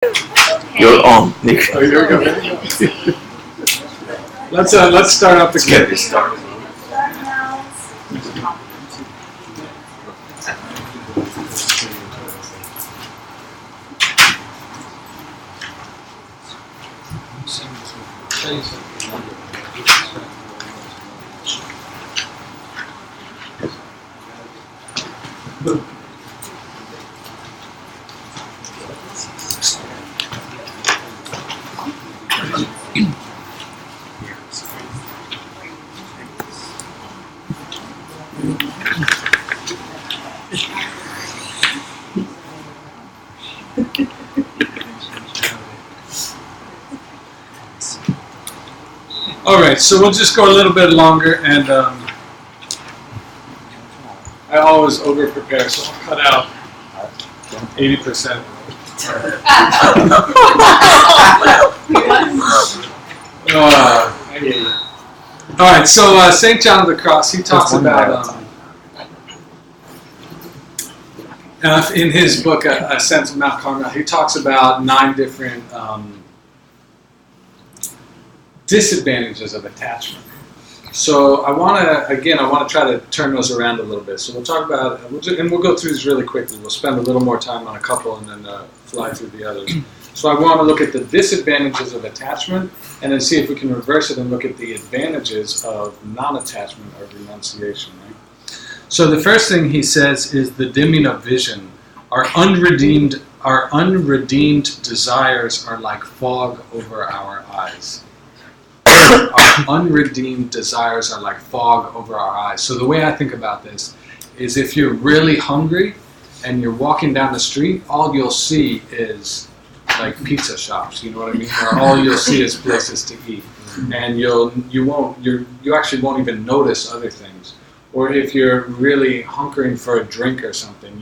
You're on. Oh, here we go. Let's start up again. Get this started. All right, so we'll just go a little bit longer, and I always over-prepare, so I'll cut out 80%. All right, so St. John of the Cross, he talks about, in his book, A Sense of Mount Carmel, he talks about 9 different disadvantages of attachment. So I want to try to turn those around a little bit. So we'll talk about, and we'll go through these really quickly. We'll spend a little more time on a couple and then fly through the others. So I want to look at the disadvantages of attachment and then see if we can reverse it and look at the advantages of non-attachment or renunciation. Right? So the first thing he says is the dimming of vision. Our unredeemed desires are like fog over our eyes. Our unredeemed desires are like fog over our eyes. So the way I think about this is if you're really hungry and you're walking down the street, all you'll see is like pizza shops, you know what I mean? Or all you'll see is places to eat. And you actually won't even notice other things. Or if you're really hunkering for a drink or something,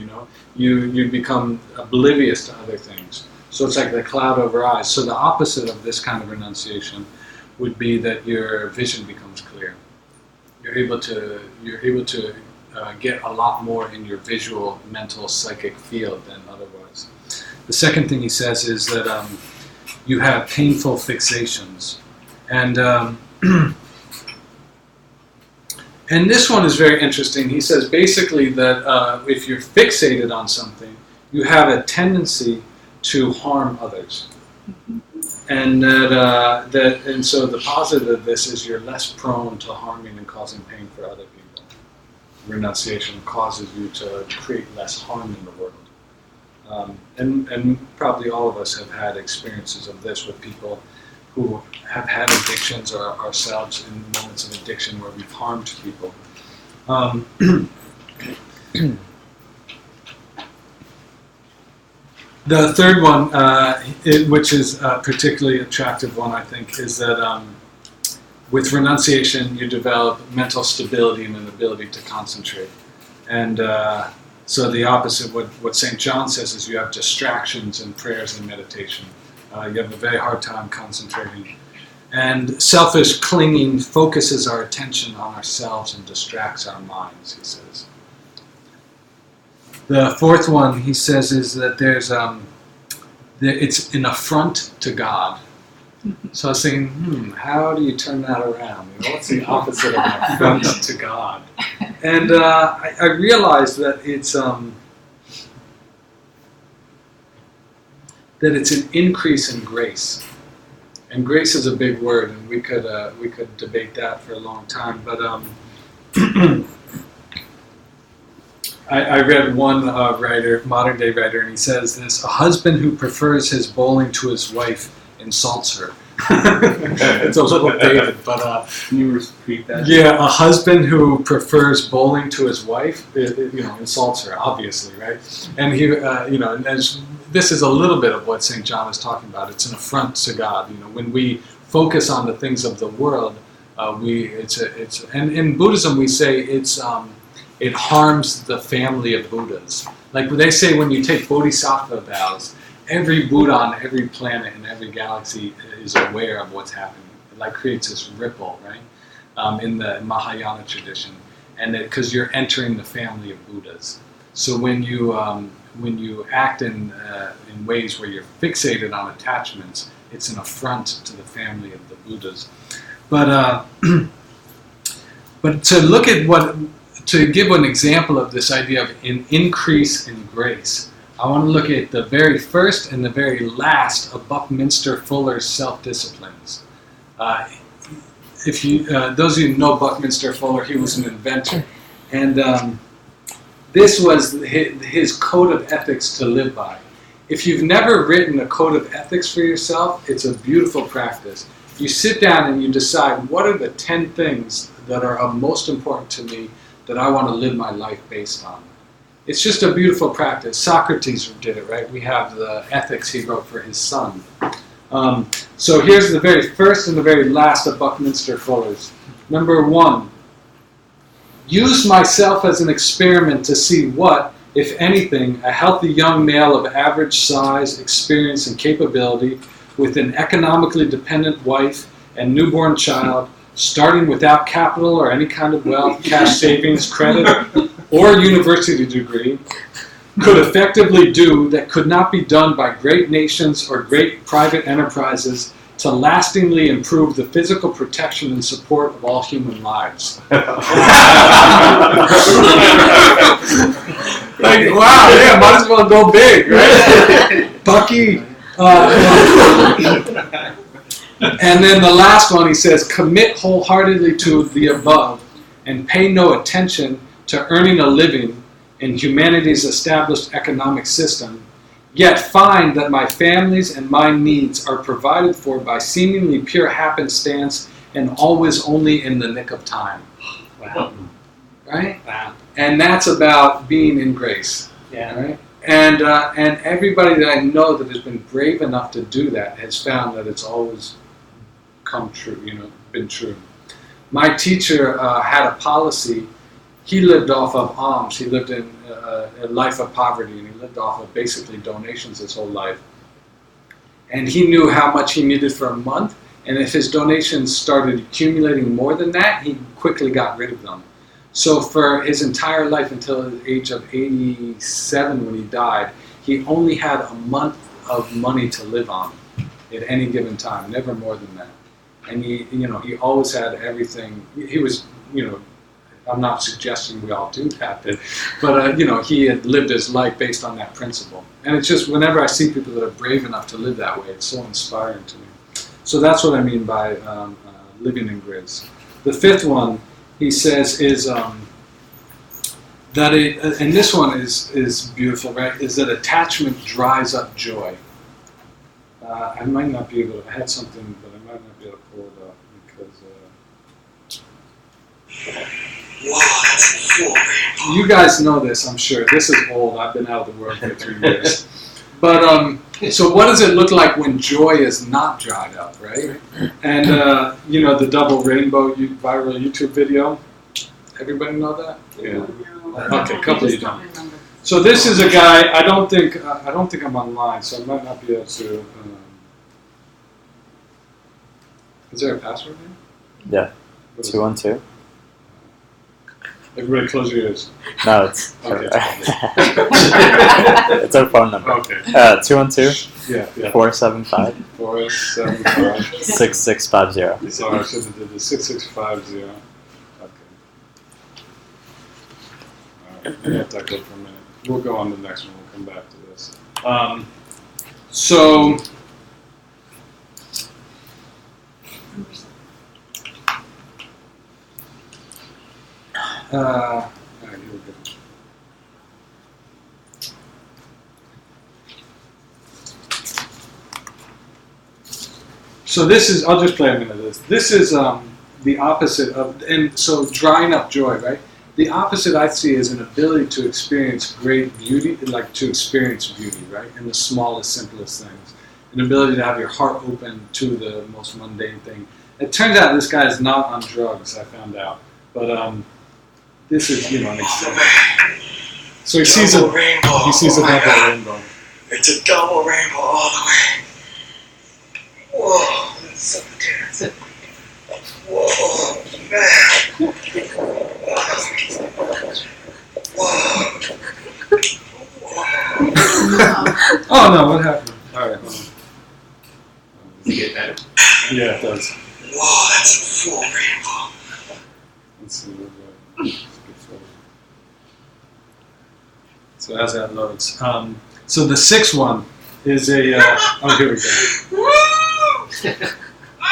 you become oblivious to other things. So it's like the cloud over eyes. So the opposite of this kind of renunciation would be that your vision becomes clear. You're able to get a lot more in your visual, mental, psychic field than otherwise. The second thing he says is that you have painful fixations, and and this one is very interesting. He says basically that if you're fixated on something, you have a tendency to harm others. And and so the positive of this is you're less prone to harming and causing pain for other people. Renunciation causes you to create less harm in the world. And probably all of us have had experiences of this with people who have had addictions or ourselves in moments of addiction where we've harmed people. The third one, which is a particularly attractive one, I think, is that with renunciation you develop mental stability and an ability to concentrate. And so the opposite, what St. John says, is you have distractions in prayers and meditation. You have a very hard time concentrating. And selfish clinging focuses our attention on ourselves and distracts our minds, he says. The fourth one, he says, is that it's an affront to God. So I was thinking, how do you turn that around? What's the opposite of an affront to God? And I realized that it's an increase in grace. And grace is a big word, and we could debate that for a long time. But I read one writer, modern day writer, and he says this: a husband who prefers his bowling to his wife insults her. It's a little dated, but Can you repeat that? yeah, a husband who prefers bowling to his wife, insults her, obviously, right? And he, and this is a little bit of what St. John is talking about. It's an affront to God. When we focus on the things of the world, and in Buddhism we say it harms the family of Buddhas. Like they say, when you take bodhisattva vows, every Buddha on every planet in every galaxy is aware of what's happening. It creates this ripple, right? In the Mahayana tradition, and because you're entering the family of Buddhas. So when you when you act in ways where you're fixated on attachments, it's an affront to the family of the Buddhas. But but to look at to give an example of this idea of an increase in grace, I want to look at the very first and the very last of Buckminster Fuller's self-disciplines. If you, those of you who know Buckminster Fuller, he was an inventor, and this was his code of ethics to live by. If you've never written a code of ethics for yourself, it's a beautiful practice. You sit down and you decide, what are the 10 things that are of most important to me that I want to live my life based on? It's just a beautiful practice. Socrates did it, right? We have the ethics he wrote for his son. So here's the very first and the very last of Buckminster Fuller's. Number 1, use myself as an experiment to see what, if anything, a healthy young male of average size, experience, and capability, with an economically dependent wife and newborn child, starting without capital or any kind of wealth, cash savings, credit, or university degree, could effectively do that could not be done by great nations or great private enterprises to lastingly improve the physical protection and support of all human lives. Like, wow, yeah, might as well go big, right? Bucky. And then the last one, he says, commit wholeheartedly to the above and pay no attention to earning a living in humanity's established economic system, yet find that my family's and my needs are provided for by seemingly pure happenstance and always only in the nick of time. Wow. Right? Wow. And that's about being in grace. Yeah. Right? And everybody that I know that has been brave enough to do that has found that it's always come true, been true. My teacher had a policy. He lived off of alms. He lived in a life of poverty, and he lived off of basically donations his whole life. And he knew how much he needed for a month, and if his donations started accumulating more than that, he quickly got rid of them. So for his entire life until the age of 87 when he died, he only had a month of money to live on at any given time, never more than that. And he always had everything. He was, I'm not suggesting we all do that, but he had lived his life based on that principle. And it's just whenever I see people that are brave enough to live that way, it's so inspiring to me. So that's what I mean by living in grace. The fifth one, he says, is that and this one is beautiful, right? Is that attachment dries up joy. I might not be able to. I had something, but I might not be able to pull it up because. You guys know this, I'm sure. This is old. I've been out of the world for 3 years. But so, what does it look like when joy is not dried up, right? And the double rainbow viral YouTube video. Everybody know that? Yeah. Okay, a couple of you don't. So this is a guy. I don't think I'm online, so I might not be able to. Is there a password here? Yeah. 212. Everybody close your ears. No, it's okay. it's our phone number. Okay. 212. Yeah. 475. 475. 6650. So I should have did the 6650. Okay. All right. Let that go for a minute. We'll go on to the next one. We'll come back to this. So. All right, here we go. So this is, I'll just play a minute of this. This is the opposite of, and so drying up joy, right? The opposite I see is an ability to experience great beauty, like to experience beauty, right? In the smallest, simplest things. An ability to have your heart open to the most mundane thing. It turns out this guy is not on drugs, I found out. But this is, an example. So he sees a rainbow. He sees a double rainbow. It's a double rainbow all the way. Whoa, that's so intense. Whoa, man. Whoa. Whoa. You get that? Yeah, it does. Whoa, that's a full rainbow. Let's see. So as that loads, so the sixth one is a. Oh, here we go. Woo! Oh, wow!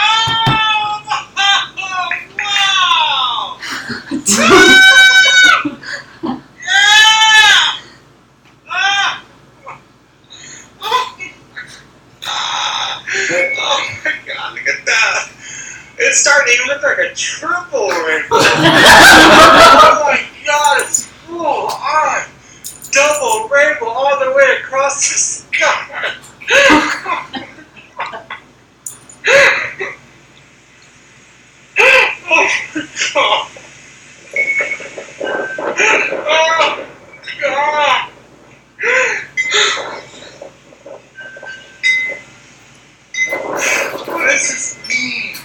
Yeah! Oh my God, look at that. It's starting to look like a triple rainbow. Oh my God, it's full on. Double rainbow all the way across the sky. Oh, God. Oh, God. What does this mean?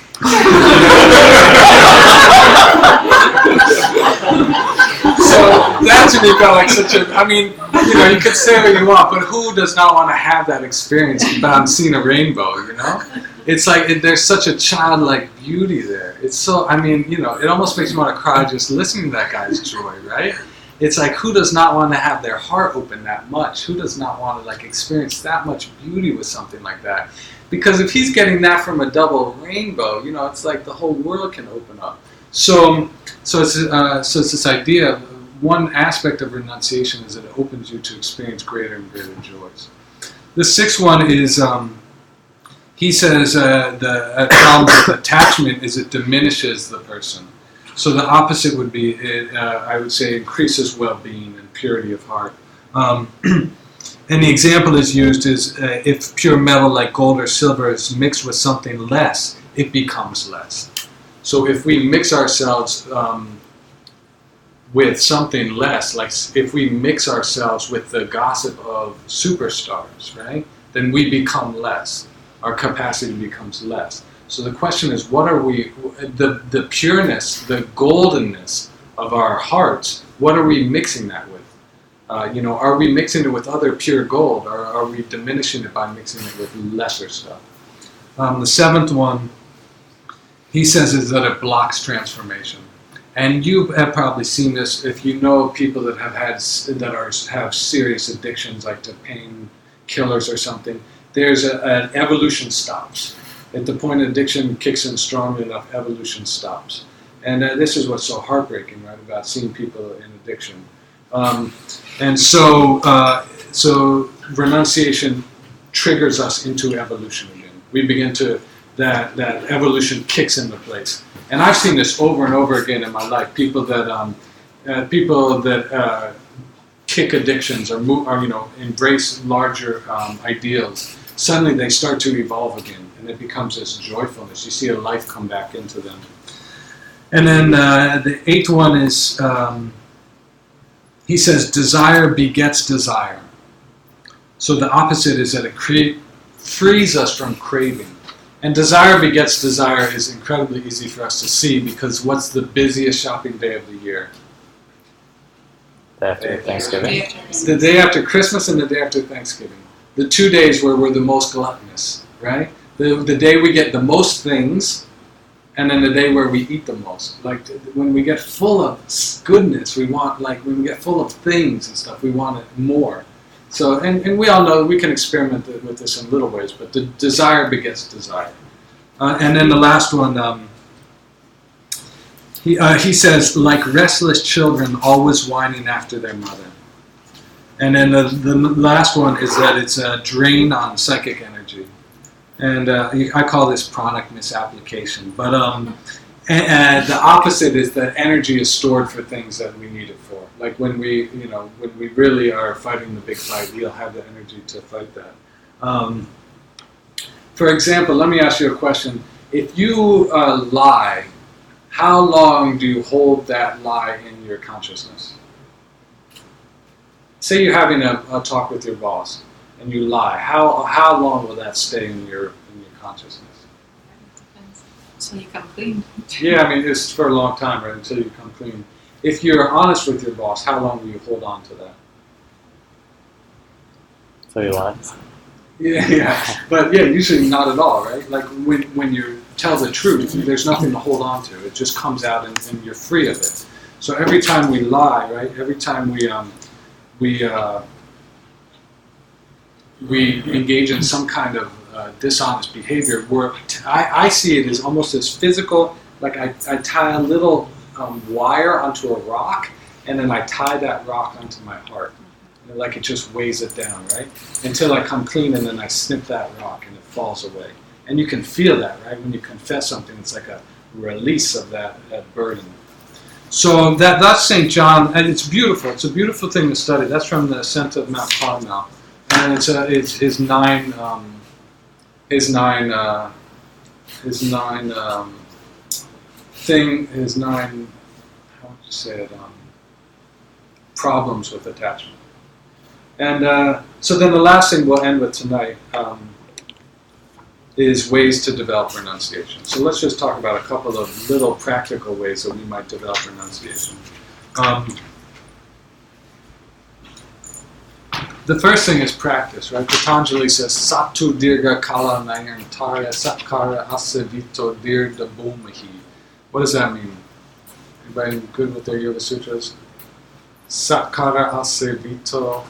So that to me felt like such a. I mean, you know, you could say what you want, but who does not want to have that experience about seeing a rainbow? You know, it's like there's such a childlike beauty there. It's so. I mean, you know, it almost makes me want to cry just listening to that guy's joy, right? It's like, who does not want to have their heart open that much? Who does not want to like experience that much beauty with something like that? Because if he's getting that from a double rainbow, you know, it's like the whole world can open up. So it's this idea of one aspect of renunciation is that it opens you to experience greater and greater joys. The sixth one is, he says, the problem with attachment is it diminishes the person. So the opposite would be, I would say, increases well-being and purity of heart. And the example is used is if pure metal like gold or silver is mixed with something less, it becomes less. So if we mix ourselves with something less, like if we mix ourselves with the gossip of superstars, right, then we become less. Our capacity becomes less. So the question is, what are we, the pureness, the goldenness of our hearts, what are we mixing that with? You know, are we mixing it with other pure gold, or are we diminishing it by mixing it with lesser stuff? The seventh one, he says, is that it blocks transformation. And you have probably seen this if you know people that have serious addictions, like to painkillers or something. There's an evolution stops. At the point addiction kicks in strongly enough, evolution stops. And this is what's so heartbreaking, right, about seeing people in addiction. And so renunciation triggers us into evolution again. We begin to, that evolution kicks into place. And I've seen this over and over again in my life. People that kick addictions or you know, embrace larger ideals, suddenly they start to evolve again, and it becomes this joyfulness. You see a life come back into them. And then the eighth one is, he says, desire begets desire. So the opposite is that it frees us from craving. And desire begets desire is incredibly easy for us to see, because what's the busiest shopping day of the year? Day after Thanksgiving. The day after Christmas and the day after Thanksgiving. The 2 days where we're the most gluttonous, right? The day we get the most things, and then the day where we eat the most. Like when we get full of goodness, we want, like when we get full of things and stuff, we want it more. So, and we all know we can experiment with this in little ways, but the desire begets desire. And then the last one, he says, like restless children always whining after their mother. And then the last one is that it's a drain on psychic energy. And I call this pranic misapplication. But and the opposite is that energy is stored for things that we need it for. Like when we really are fighting the big fight, we'll have the energy to fight that. For example, let me ask you a question. If you lie, how long do you hold that lie in your consciousness? Say you're having a talk with your boss and you lie. How long will that stay in your consciousness? So you come clean. Yeah, I mean, it's for a long time, right, until you come clean. If you're honest with your boss, how long will you hold on to that? So you lies. Yeah. But yeah, usually not at all, right? Like when you tell the truth, there's nothing to hold on to. It just comes out and you're free of it. So every time we lie, right? Every time we engage in some kind of dishonest behavior, I see it as almost as physical. Like I tie a little wire onto a rock, and then I tie that rock onto my heart. And like it just weighs it down, right? Until I come clean, and then I snip that rock, and it falls away. And you can feel that, right? When you confess something, it's like a release of that burden. So that's St. John, and it's beautiful. It's a beautiful thing to study. That's from the Ascent of Mount Carmel, and it's his nine how would you say it, problems with attachment. And so then the last thing we'll end with tonight is ways to develop renunciation. So let's just talk about a couple of little practical ways that we might develop renunciation. The first thing is practice, right? Patanjali says, Sattu dirga kala nayantarya satkara asavito dirda bhumahi. What does that mean? Anybody good with their Yoga Sutras? Satkara asavito.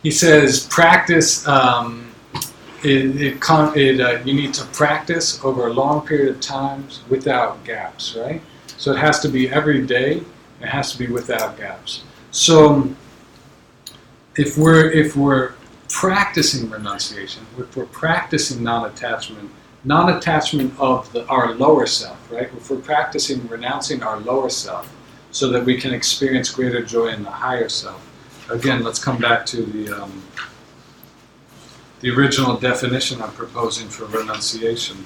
He says, practice, you need to practice over a long period of time without gaps, right? So it has to be every day. It has to be without gaps. So if we're practicing renunciation, if we're practicing non-attachment of our lower self, right? If we're practicing renouncing our lower self so that we can experience greater joy in the higher self. Again, let's come back to the original definition I'm proposing for renunciation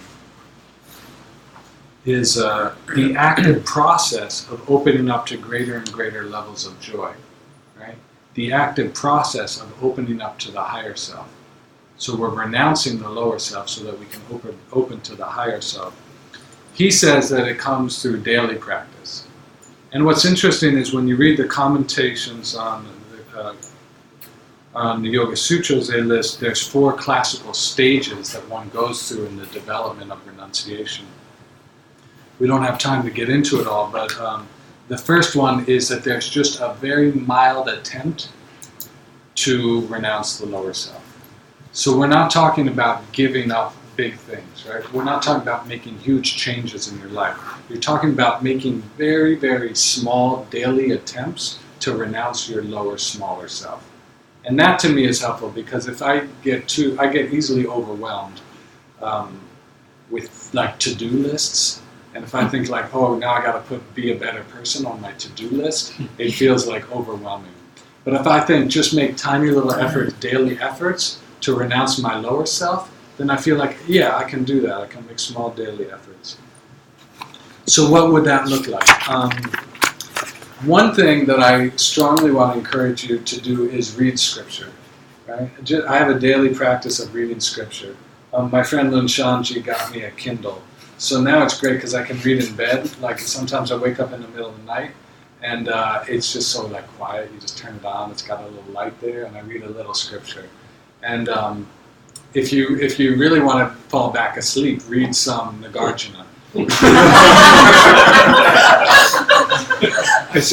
is the active process of opening up to greater and greater levels of joy, right? The active process of opening up to the higher self. So we're renouncing the lower self so that we can open to the higher self. He says that it comes through daily practice. And what's interesting is when you read the commentations on the Yoga Sutras, they list there's 4 classical stages that one goes through in the development of renunciation. We don't have time to get into it all, but the first one is that there's just a very mild attempt to renounce the lower self. So we're not talking about giving up big things, right? We're not talking about making huge changes in your life. You're talking about making very, very small daily attempts to renounce your lower, smaller self. And that to me is helpful because if I get easily overwhelmed with like to-do lists. And if I think like, oh, now I got to be a better person on my to-do list, it feels like overwhelming. But if I think just make tiny little efforts, daily efforts to renounce my lower self, then I feel like, yeah, I can do that. I can make small daily efforts. So what would that look like? One thing that I strongly want to encourage you to do is read scripture. Right? I have a daily practice of reading scripture. My friend Lun Shanji got me a Kindle. So now it's great because I can read in bed. Like sometimes I wake up in the middle of the night and it's just so like quiet. You just turn it on. It's got a little light there, and I read a little scripture. And if you really want to fall back asleep, read some Nagarjuna.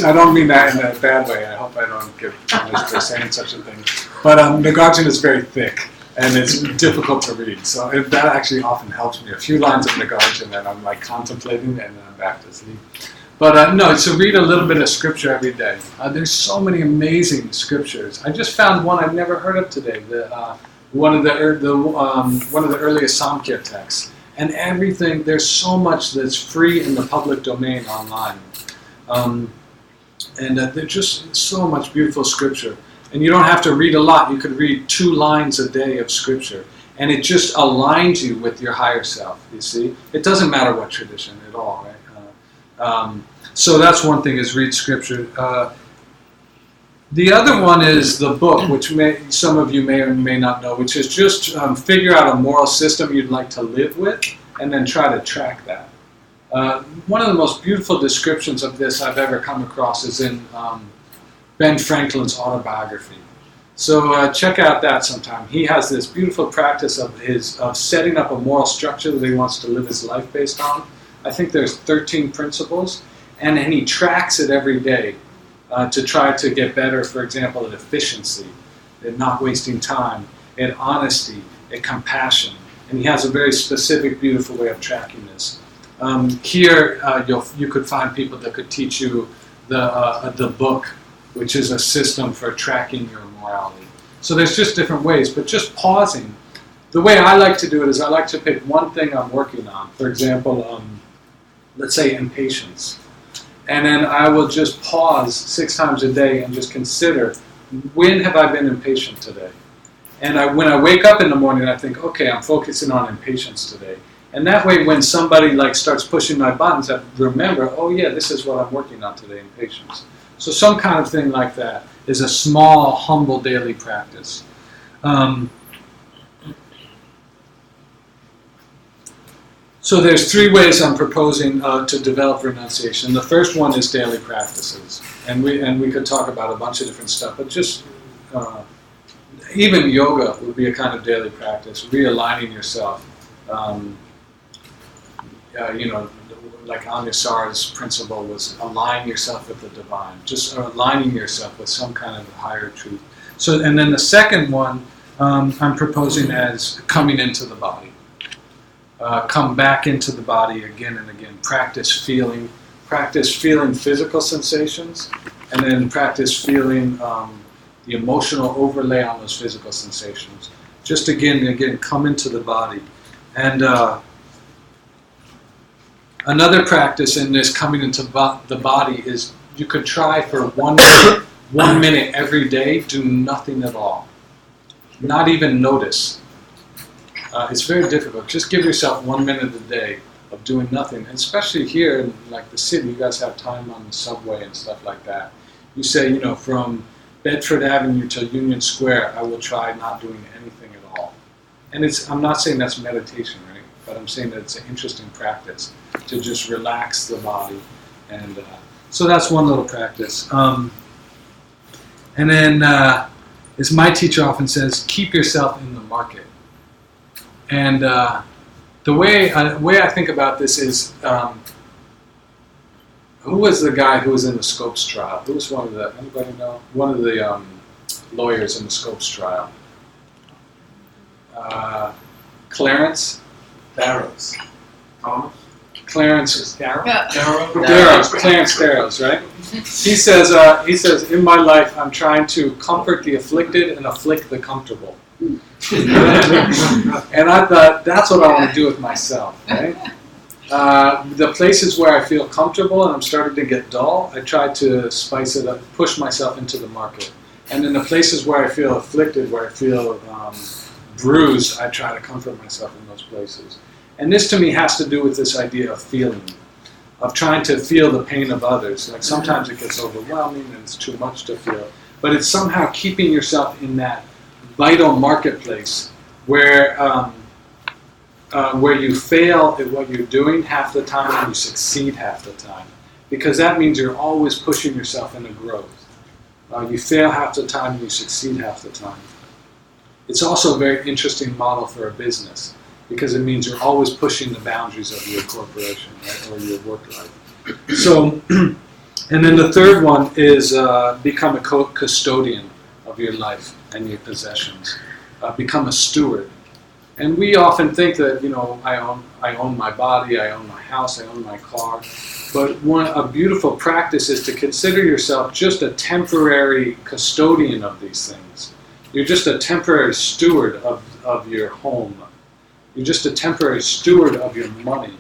I don't mean that in a bad way. I hope I don't get punished for saying such a thing. But Nagarjuna is very thick. And it's difficult to read, so that actually often helps me. A few lines of Nagarjuna and I'm like contemplating, and then I'm back to sleep. But no, so read a little bit of scripture every day. There's so many amazing scriptures. I just found one I've never heard of today. One of the earliest Samkhya texts, and everything. There's so much that's free in the public domain online, and there's just so much beautiful scripture. And you don't have to read a lot. You could read 2 lines a day of scripture. And it just aligns you with your higher self, you see. It doesn't matter what tradition at all, right? So that's one thing, is read scripture. The other one is the book, which some of you may or may not know, which is just figure out a moral system you'd like to live with, and then try to track that. One of the most beautiful descriptions of this I've ever come across is in Ben Franklin's autobiography. So check out that sometime. He has this beautiful practice of setting up a moral structure that he wants to live his life based on. I think there's 13 principles, and then he tracks it every day to try to get better, for example, at efficiency, at not wasting time, at honesty, at compassion. And he has a very specific, beautiful way of tracking this. Here, you could find people that could teach you the book, which is a system for tracking your morality. So there's just different ways, but just pausing. The way I like to do it is I like to pick one thing I'm working on. For example, let's say impatience. And then I will just pause 6 times a day and just consider, when have I been impatient today? And when I wake up in the morning, I think, okay, I'm focusing on impatience today. And that way, when somebody starts pushing my buttons, I remember, oh yeah, this is what I'm working on today, impatience. So some kind of thing like that is a small, humble daily practice. So there's 3 ways I'm proposing to develop renunciation. The first one is daily practices, and we could talk about a bunch of different stuff, but just even yoga would be a kind of daily practice, realigning yourself. Like Anusara's principle was align yourself with the divine, just aligning yourself with some kind of higher truth. So, and then the second one I'm proposing as coming into the body. Come back into the body again and again. Practice feeling physical sensations, and then practice feeling the emotional overlay on those physical sensations. Just again and again, come into the body. And another practice in this coming into the body is you could try for 1 minute every day, do nothing at all. Not even notice. It's very difficult. Just give yourself 1 minute a day of doing nothing. And especially here in the city, you guys have time on the subway and stuff like that. You say, from Bedford Avenue to Union Square, I will try not doing anything at all. And I'm not saying that's meditation, right? But I'm saying that it's an interesting practice to just relax the body. And so that's one little practice. And then, as my teacher often says, keep yourself in the market. And the way I think about this is, who was the guy who was in the Scopes trial? Who was anybody know? One of the lawyers in the Scopes trial. Clarence? Barrows. Thomas? Clarence Yeah. Darrows, Clarence Darrows, right? He says, in my life, I'm trying to comfort the afflicted and afflict the comfortable. And I thought, that's what I want to do with myself, right? The places where I feel comfortable and I'm starting to get dull, I try to spice it up, push myself into the market. And in the places where I feel afflicted, where I feel bruised, I try to comfort myself in those places. And this to me has to do with this idea of feeling, of trying to feel the pain of others. Like sometimes it gets overwhelming and it's too much to feel. But it's somehow keeping yourself in that vital marketplace where you fail at what you're doing half the time and you succeed half the time. Because that means you're always pushing yourself into growth. You fail half the time and you succeed half the time. It's also a very interesting model for a business because it means you're always pushing the boundaries of your corporation, right, or your work life. So, and then the third one is become a custodian of your life and your possessions. Become a steward. And we often think that, I own my body, I own my house, I own my car. But a beautiful practice is to consider yourself just a temporary custodian of these things. You're just a temporary steward of your home. You're just a temporary steward of your money.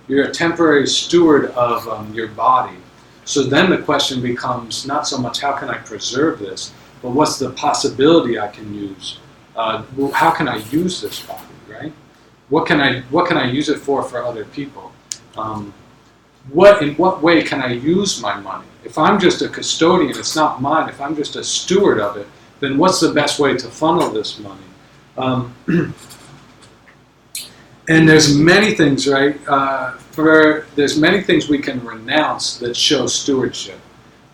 You're a temporary steward of your body. So then the question becomes not so much how can I preserve this, but what's the possibility I can use? How can I use this body, right? What can I use it for other people? In what way can I use my money? If I'm just a custodian, it's not mine. If I'm just a steward of it, then what's the best way to funnel this money? And there's many things, right? There's many things we can renounce that show stewardship.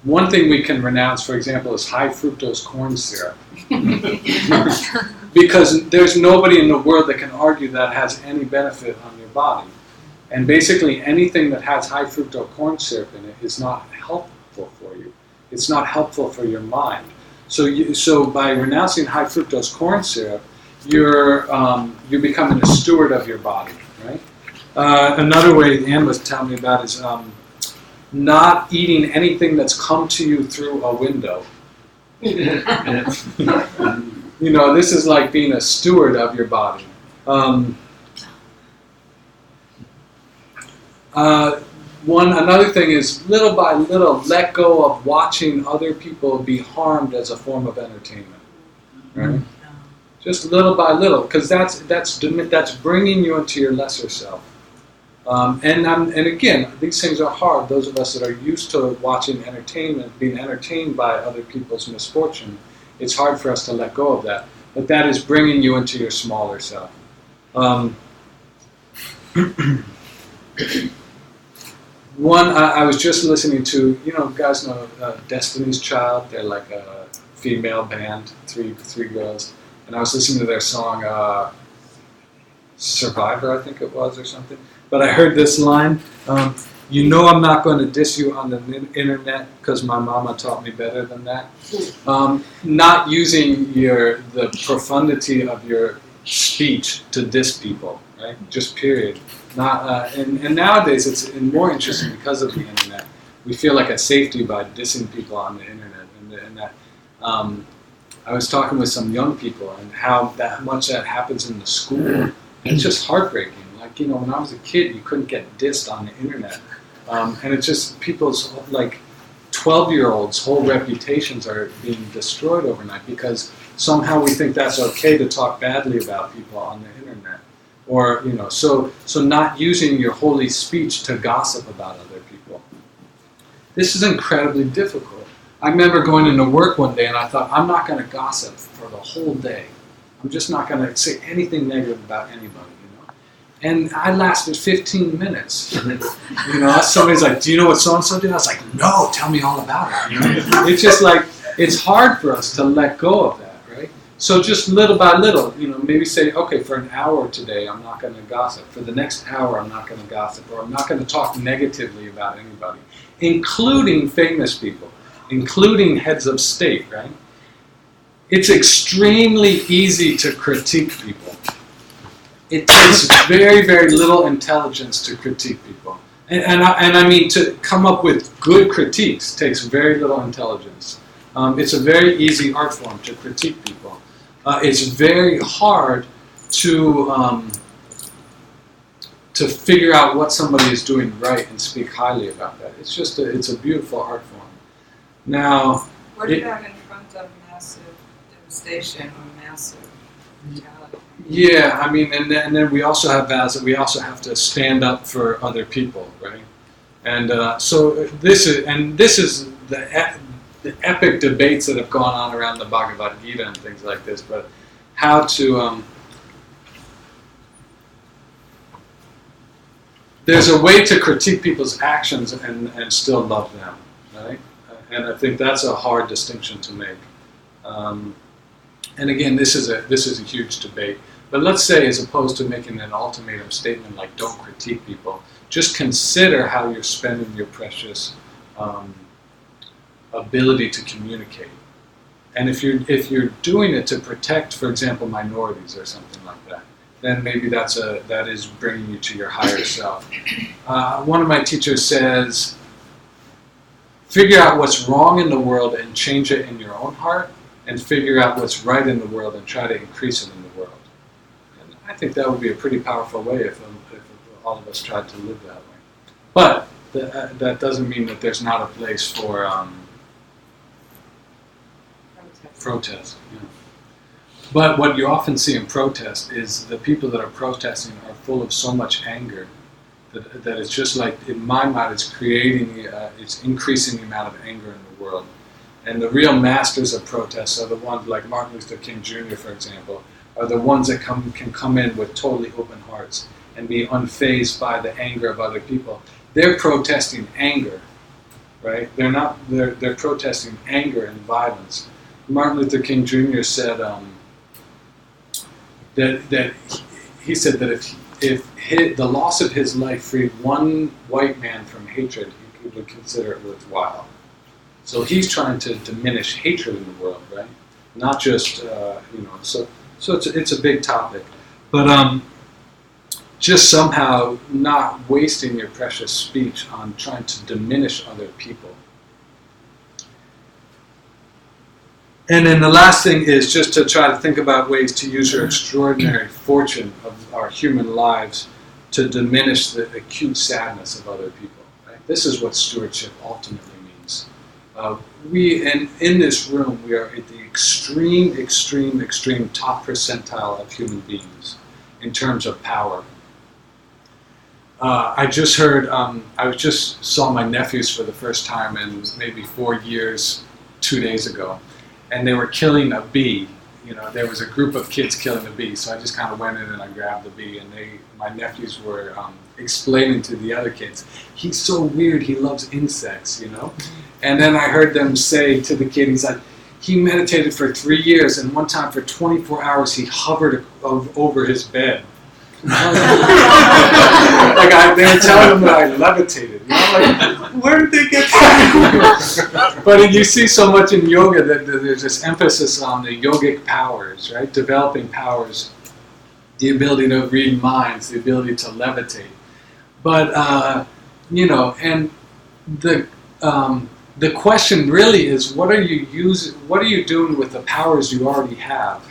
One thing we can renounce, for example, is high fructose corn syrup. Because there's nobody in the world that can argue that has any benefit on your body. And basically anything that has high fructose corn syrup in it is not helpful for you. It's not helpful for your mind. So by renouncing high fructose corn syrup, you're becoming a steward of your body, right? Another way Anne was telling me about is not eating anything that's come to you through a window. You know, this is like being a steward of your body. Another thing is, little by little, let go of watching other people be harmed as a form of entertainment, right? Just little by little, because that's bringing you into your lesser self. And again, these things are hard. Those of us that are used to watching entertainment, being entertained by other people's misfortune, it's hard for us to let go of that. But that is bringing you into your smaller self. I was just listening to, you guys know Destiny's Child. They're like a female band, three girls. And I was listening to their song, Survivor, I think it was, or something. But I heard this line, I'm not going to diss you on the internet because my mama taught me better than that. Not using the profundity of your speech to diss people, right? Just period. Not and nowadays it's more interesting because of the internet. We feel like a safety by dissing people on the internet, and that. I was talking with some young people and how much that happens in the school. And it's just heartbreaking. Like, when I was a kid, you couldn't get dissed on the internet. And it's just people's, 12-year-olds' whole reputations are being destroyed overnight because somehow we think that's okay to talk badly about people on the internet. Or, so not using your holy speech to gossip about other people. This is incredibly difficult. I remember going into work one day and I thought, I'm not going to gossip for the whole day. I'm just not going to say anything negative about anybody, And I lasted 15 minutes. Somebody's like, do you know what so-and-so did? I was like, no, tell me all about it. It's just like, it's hard for us to let go of that, right? So just little by little, maybe say, okay, for an hour today, I'm not going to gossip. For the next hour, I'm not going to gossip. Or I'm not going to talk negatively about anybody, including famous people, including heads of state, right? It's extremely easy to critique people. It takes very, very little intelligence to critique people. And I mean, to come up with good critiques takes very little intelligence. It's a very easy art form to critique people. It's very hard to figure out what somebody is doing right and speak highly about that. It's a beautiful art form. Now, what about in front of massive devastation or massive brutality? Yeah, I mean, and then we also have vows that we also have to stand up for other people, right? And so this is the epic debates that have gone on around the Bhagavad Gita and things like this. But how to there's a way to critique people's actions and still love them, right? And I think that's a hard distinction to make. And again, this is a huge debate. But let's say, as opposed to making an ultimatum statement like "don't critique people," just consider how you're spending your precious ability to communicate. And if you're doing it to protect, for example, minorities or something like that, then maybe that is bringing you to your higher self. One of my teachers says, figure out what's wrong in the world and change it in your own heart, and figure out what's right in the world and try to increase it in the world. And I think that would be a pretty powerful way if all of us tried to live that way. But that doesn't mean that there's not a place for protest. You know. But what you often see in protest is the people that are protesting are full of so much anger that it's just like, in my mind, it's increasing the amount of anger in the world. And the real masters of protest are the ones like Martin Luther King Jr., for example, are the ones that can come in with totally open hearts and be unfazed by the anger of other people. They're protesting anger. right? They're protesting anger and violence. Martin Luther King Jr. said that he said that if the loss of his life freed one white man from hatred, he would consider it worthwhile. So he's trying to diminish hatred in the world, right? Not just So it's a big topic, but just somehow not wasting your precious speech on trying to diminish other people. And then the last thing is just to try to think about ways to use your extraordinary fortune of our human lives to diminish the acute sadness of other people. Right? This is what stewardship ultimately means. In this room, we are at the extreme top percentile of human beings in terms of power. I just heard, I just saw my nephews for the first time in maybe 4 years, 2 days ago, and they were killing a bee. You know, there was a group of kids killing a bee, so I just kind of went in and I grabbed the bee, and my nephews were explaining to the other kids, he's so weird, he loves insects, you know? And then I heard them say to the kid, he's like, he meditated for 3 years, and one time for 24 hours he hovered over his bed. They were telling him that I levitated. You know, like, where did they get that? But you see so much in yoga that there's this emphasis on the yogic powers, right? Developing powers, the ability to read minds, the ability to levitate. But and the question really is, what are you doing with the powers you already have?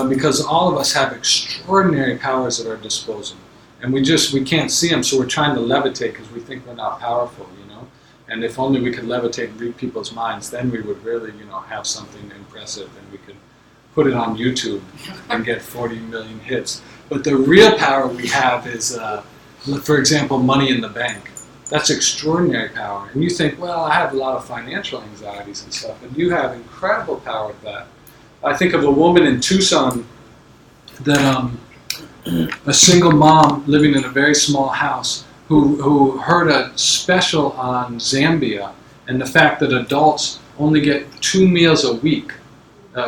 Because all of us have extraordinary powers at our disposal, and we can't see them, so we're trying to levitate because we think we're not powerful, you know. And if only we could levitate and read people's minds, then we would really, have something impressive, and we could put it on YouTube and get 40 million hits. But the real power we have is, for example, money in the bank. That's extraordinary power. And you think, well, I have a lot of financial anxieties and stuff, and you have incredible power with that. I think of a woman in Tucson that a single mom living in a very small house who heard a special on Zambia and the fact that adults only get 2 meals a week.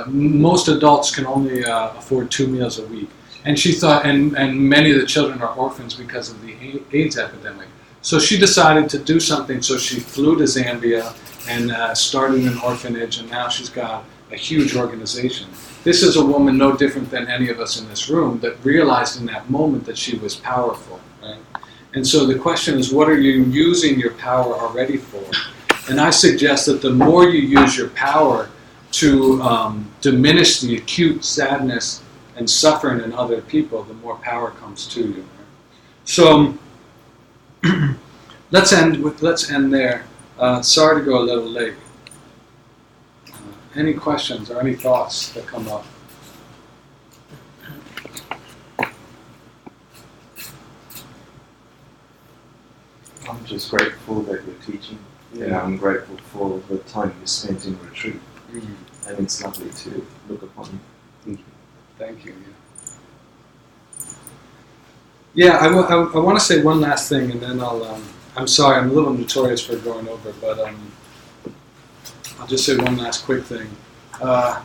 Most adults can only afford 2 meals a week. And she thought, and many of the children are orphans because of the AIDS epidemic. So she decided to do something, so she flew to Zambia and started an orphanage, and now she's got a huge organization. This is a woman no different than any of us in this room that realized in that moment that she was powerful, right? And so the question is, what are you using your power already for? And I suggest that the more you use your power to diminish the acute sadness and suffering in other people, the more power comes to you. Right? So let's end there. Sorry to go a little late. Any questions or any thoughts that come up? I'm just grateful that you're teaching. Yeah. And I'm grateful for the time you spent in retreat. Mm-hmm. And it's lovely to look upon you. Thank you. Yeah, I want to say one last thing, and then I'm sorry, I'm a little notorious for going over, but I'll just say one last quick thing. I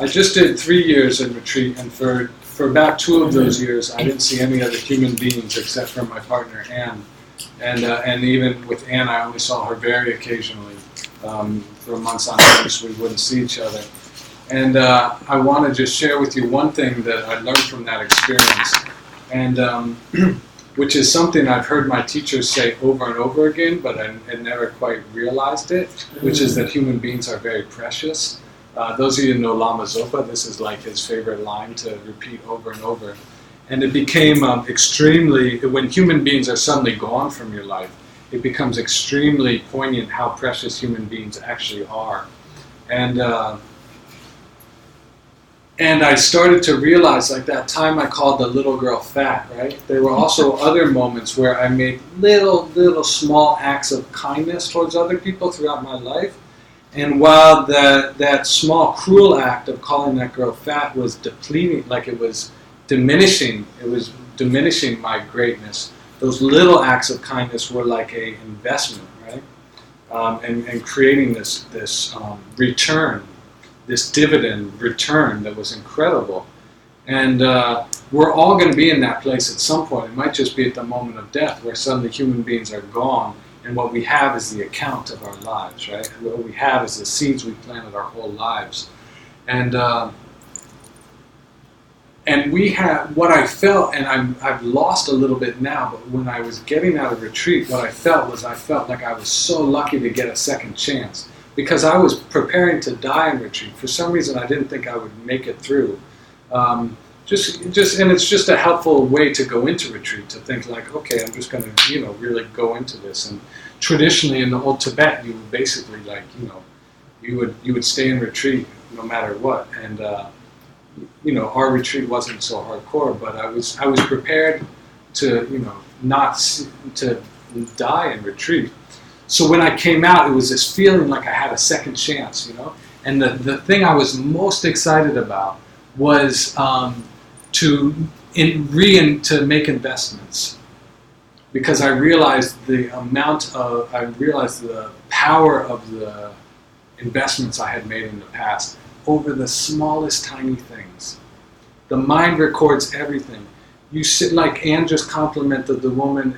just did 3 years in retreat, and for about 2 of those years, I didn't see any other human beings except for my partner, Anne. And even with Anne, I only saw her very occasionally. For months on end, we wouldn't see each other. And I want to just share with you one thing that I learned from that experience, and which is something I've heard my teachers say over and over again, but I never quite realized it, which is that human beings are very precious. Those of you who know Lama Zopa, this is like his favorite line to repeat over and over. And it became extremely, when human beings are suddenly gone from your life, it becomes extremely poignant how precious human beings actually are. And I started to realize, like that time I called the little girl fat, right? There were also other moments where I made little small acts of kindness towards other people throughout my life. And while that small cruel act of calling that girl fat was depleting, like it was diminishing my greatness, those little acts of kindness were like an investment, right? and creating this return, this dividend return that was incredible. And we're all going to be in that place at some point. It might just be at the moment of death where suddenly human beings are gone, and what we have is the account of our lives, right? What we have is the seeds we planted our whole lives. And we have, what I felt, and I've lost a little bit now, but when I was getting out of retreat, what I felt like I was so lucky to get a second chance. Because I was preparing to die in retreat. For some reason, I didn't think I would make it through. And it's just a helpful way to go into retreat, to think like, okay, I'm just going to, really go into this. And traditionally in the old Tibet, you would basically you would stay in retreat no matter what. And our retreat wasn't so hardcore, but I was prepared to not to die in retreat. So when I came out, it was this feeling like I had a second chance, And the thing I was most excited about was to make investments, because I realized the power of the investments I had made in the past over the smallest tiny things. The mind records everything. You sit, like Anne just complimented the woman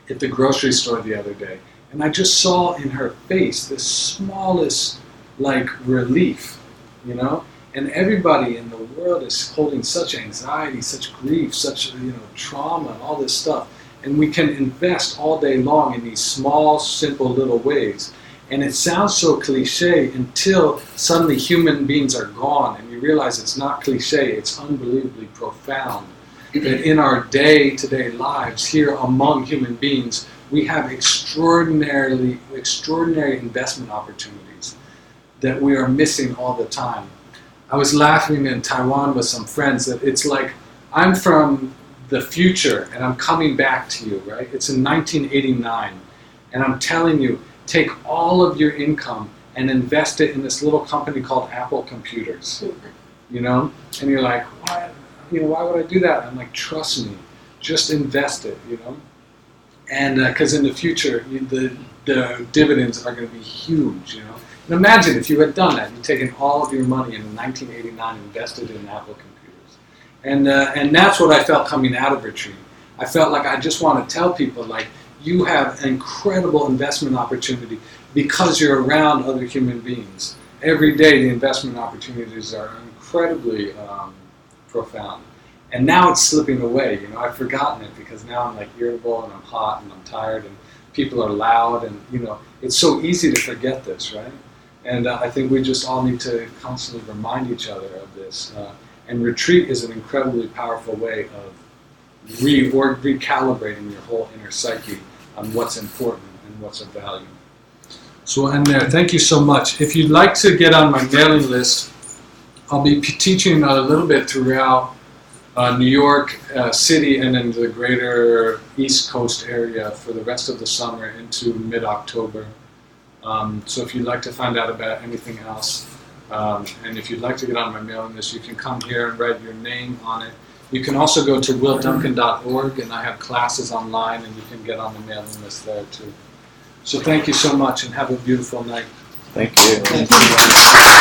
at the grocery store the other day, and I just saw in her face the smallest relief, and everybody in the world is holding such anxiety, such grief, such trauma and all this stuff, and we can invest all day long in these small, simple little ways. And it sounds so cliche until suddenly human beings are gone, and you realize it's not cliche, it's unbelievably profound. That in our day-to-day lives here among human beings, we have extraordinary investment opportunities that we are missing all the time. I was laughing in Taiwan with some friends that it's like, I'm from the future and I'm coming back to you, right? It's in 1989, and I'm telling you, take all of your income and invest it in this little company called Apple Computers, And you're like, why would I do that? I'm like, trust me, just invest it, And because in the future, the dividends are going to be huge, And imagine if you had done that, you'd taken all of your money in 1989 and invested in Apple Computers. And that's what I felt coming out of retreat. I felt like I just want to tell people, you have an incredible investment opportunity because you're around other human beings. Every day the investment opportunities are incredibly profound. And now it's slipping away. I've forgotten it because now I'm irritable and I'm hot and I'm tired and people are loud and it's so easy to forget this, right? And I think we just all need to constantly remind each other of this. And retreat is an incredibly powerful way of recalibrating your whole inner psyche on what's important and what's of value. So we'll end there. Thank you so much. If you'd like to get on my mailing list, I'll be teaching a little bit throughout New York City and in the greater East Coast area for the rest of the summer into mid-October. So if you'd like to find out about anything else, and if you'd like to get on my mailing list, you can come here and write your name on it. You can also go to willduncan.org, and I have classes online, and you can get on the mailing list there too. So thank you so much, and have a beautiful night. Thank you. Thank you.